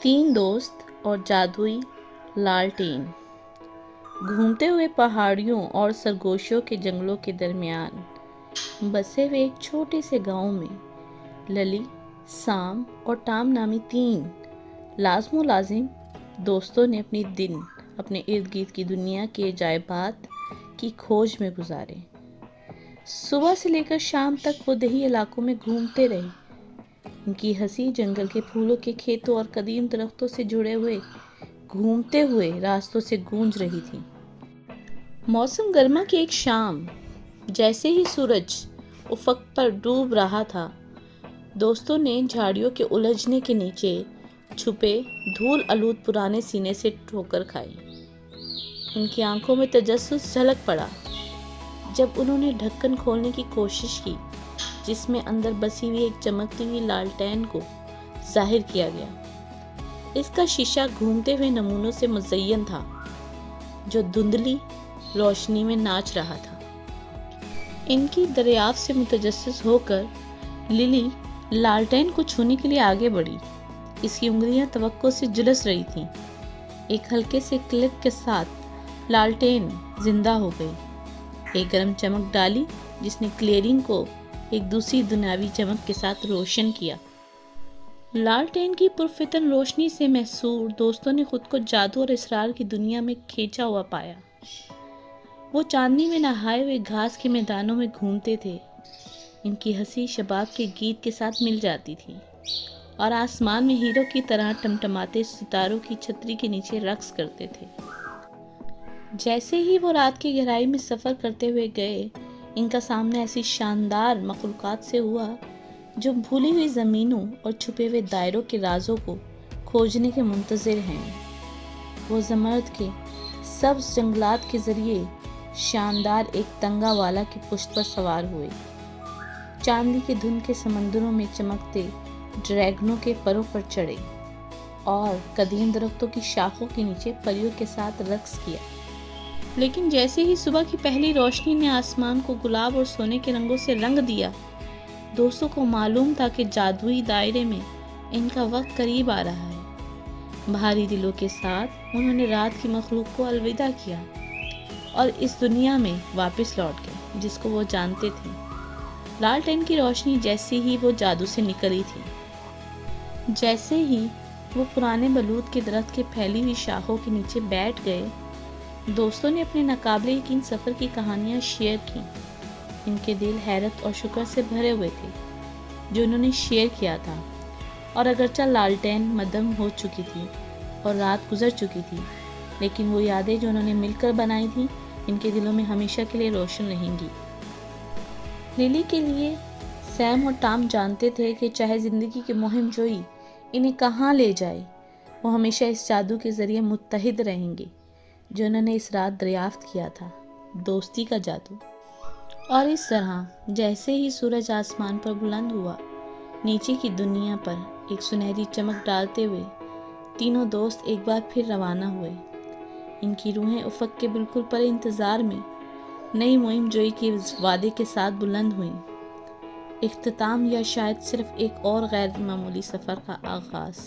تین دوست اور جادوئی لالٹین۔ گھومتے ہوئے پہاڑیوں اور سرگوشیوں کے جنگلوں کے درمیان بسے ہوئے ایک چھوٹے سے گاؤں میں للی، سام اور ٹام نامی تین لازم و لازم دوستوں نے اپنے ارد گرد کی دنیا کے عجائبات کی کھوج میں گزارے۔ صبح سے لے کر شام تک وہ دیہی علاقوں میں گھومتے رہے۔ ان کی ہنسی جنگل کے پھولوں کے کھیتوں اور قدیم درختوں سے جڑے ہوئے گھومتے ہوئے راستوں سے گونج رہی تھی۔ موسم گرما کی ایک شام، جیسے ہی سورج افق پر ڈوب رہا تھا، دوستوں نے جھاڑیوں کے الجھنے کے نیچے چھپے دھول آلود پرانے سینے سے ٹھوکر کھائی۔ ان کی آنکھوں میں تجسس جھلک پڑا جب انہوں نے ڈھکن کھولنے کی کوشش کی، جس میں اندر بسی ہوئی ایک چمکتی ہوئی لالٹین کو ظاہر کیا گیا۔ اس کا شیشہ گھومتے ہوئے نمونوں سے مزین تھا جو دھندلی روشنی میں ناچ رہا تھا۔ ان کی دریافت سے متجسس ہو کر للی لالٹین کو چھونے کے لیے آگے بڑھی۔ اس کی انگلیاں توقع سے جھلس رہی تھیں۔ ایک ہلکے سے کلک کے ساتھ لالٹین زندہ ہو گئی۔ ایک گرم چمک ڈالی جس نے کلیئرنگ کو ایک دوسری دنیاوی چمک کے ساتھ روشن کیا۔ لالٹین کی پرفتن روشنی سے محصور دوستوں نے خود کو جادو اور اسرار کی دنیا میں کھینچا ہوا پایا۔ وہ چاندنی میں نہائے ہوئے گھاس کے میدانوں میں گھومتے تھے۔ ان کی ہنسی شباب کے گیت کے ساتھ مل جاتی تھی اور آسمان میں ہیروں کی طرح ٹمٹماتے ستاروں کی چھتری کے نیچے رقص کرتے تھے۔ جیسے ہی وہ رات کی گہرائی میں سفر کرتے ہوئے گئے، ان کا سامنا ایسی شاندار مخلوقات سے ہوا جو بھولی ہوئی زمینوں اور چھپے ہوئے دائروں کے رازوں کو کھوجنے کے منتظر ہیں۔ وہ زمرد کے سبز جنگلات کے ذریعے شاندار ایک تنگا والا کی پشت پر سوار ہوئے، چاندی کے دھند کے سمندروں میں چمکتے ڈریگنوں کے پروں پر چڑھے اور قدیم درختوں کی شاخوں کے نیچے پریوں کے ساتھ رقص کیا۔ لیکن جیسے ہی صبح کی پہلی روشنی نے آسمان کو گلاب اور سونے کے رنگوں سے رنگ دیا، دوستوں کو معلوم تھا کہ جادوئی دائرے میں ان کا وقت قریب آ رہا ہے۔ بھاری دلوں کے ساتھ انہوں نے رات کی مخلوق کو الوداع کیا اور اس دنیا میں واپس لوٹ گئے جس کو وہ جانتے تھے۔ لالٹین کی روشنی جیسے ہی وہ جادو سے نکلی تھی، جیسے ہی وہ پرانے بلوط کے درخت کے پھیلی ہوئی شاخوں کے نیچے بیٹھ گئے، دوستوں نے اپنے ناقابل یقین سفر کی کہانیاں شیئر کی۔ ان کے دل حیرت اور شکر سے بھرے ہوئے تھے جو انہوں نے شیئر کیا تھا، اور اگرچہ لالٹین مدھم ہو چکی تھی اور رات گزر چکی تھی، لیکن وہ یادیں جو انہوں نے مل کر بنائی تھیں ان کے دلوں میں ہمیشہ کے لیے روشن رہیں گی۔ للی کے لیے سیم اور ٹام جانتے تھے کہ چاہے زندگی کی مہم جوئی انہیں کہاں لے جائے، وہ ہمیشہ اس جادو کے ذریعے متحد رہیں گے جو انہوں نے اس رات دریافت کیا تھا، دوستی کا جادو۔ اور اس طرح جیسے ہی سورج آسمان پر بلند ہوا، نیچے کی دنیا پر ایک سنہری چمک ڈالتے ہوئے تینوں دوست ایک بار پھر روانہ ہوئے۔ ان کی روحیں افق کے بالکل پر انتظار میں نئی مہم جوئی کے وعدے کے ساتھ بلند ہوئیں۔ اختتام یا شاید صرف ایک اور غیر معمولی سفر کا آغاز۔